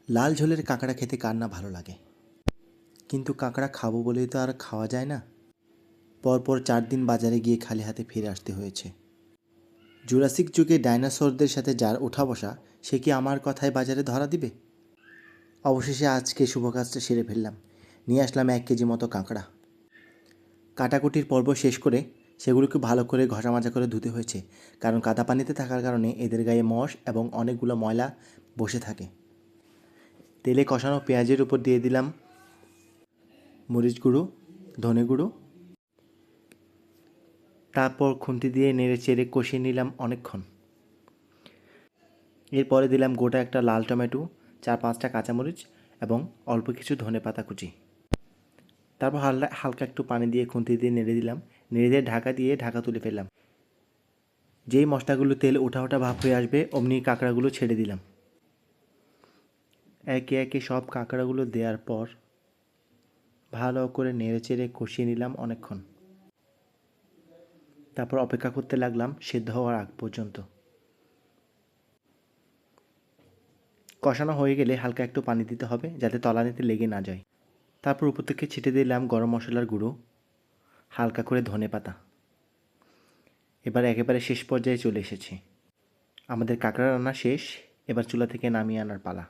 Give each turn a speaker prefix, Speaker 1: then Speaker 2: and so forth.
Speaker 1: লাল ঝোলের কাঁকড়া খেতে কার না ভালো লাগে, কিন্তু কাঁকড়া খাবো বলেই তো আর খাওয়া যায় না। পরপর 4 দিন বাজারে গিয়ে খালি হাতে ফিরে আসতে হয়েছে। জুরাসিক যুগে ডাইনোসরদের সাথে যার ওঠা বসা, সে কি আমার কথায় বাজারে ধরা দিবে? অবশেষে আজকে শুভ কাজটা সেরে ফেললাম। নিয়ে আসলাম 1 কেজি মতো কাঁকড়া। কাটাকুটির পর্ব শেষ করে সেগুলোকে ভালো করে ঘষা মাজা করে ধুতে হয়েছে, কারণ কাদা পানিতে থাকার কারণে এদের গায়ে মশ এবং অনেকগুলো ময়লা বসে থাকে। তেলে কষানো পেঁয়াজের উপর দিয়ে দিলাম মরিচ গুঁড়ো, ধনে গুঁড়ো, তারপর খুন্তি দিয়ে নেড়ে চেড়ে কষিয়ে নিলাম অনেকক্ষণ। এরপরে দিলাম গোটা একটা লাল টমেটো, 4-5টা কাঁচামরিচ এবং অল্প কিছু ধনেপাতা কুচি। তারপর হালকা একটু পানি দিয়ে খুন্তি দিয়ে নেড়ে দিলাম। নেড়ে দিয়ে ঢাকা তুলে ফেললাম। যেই মশলাগুলো তেল ওঠা ওঠা ভাব হয়ে আসবে অমনি কাঁকড়াগুলো ছেড়ে দিলাম। একে একে সব কাঁকড়াগুলো দেওয়ার পর ভালো করে নেড়ে চেড়ে কষিয়ে নিলাম অনেকক্ষণ। তারপর অপেক্ষা করতে লাগলাম সেদ্ধ হওয়ার আগ পর্যন্ত। কষানো হয়ে গেলে হালকা একটু পানি দিতে হবে যাতে তলানিতে লেগে না যায়। তারপর উপর থেকে ছিটে দিলাম গরম মশলার গুঁড়ো, হালকা করে ধনেপাতা। এবার একেবারে শেষ পর্যায়ে চলে এসেছি। আমাদের কাঁকড়া রান্না শেষ। এবার চুলা থেকে নামিয়ে আনার পালা।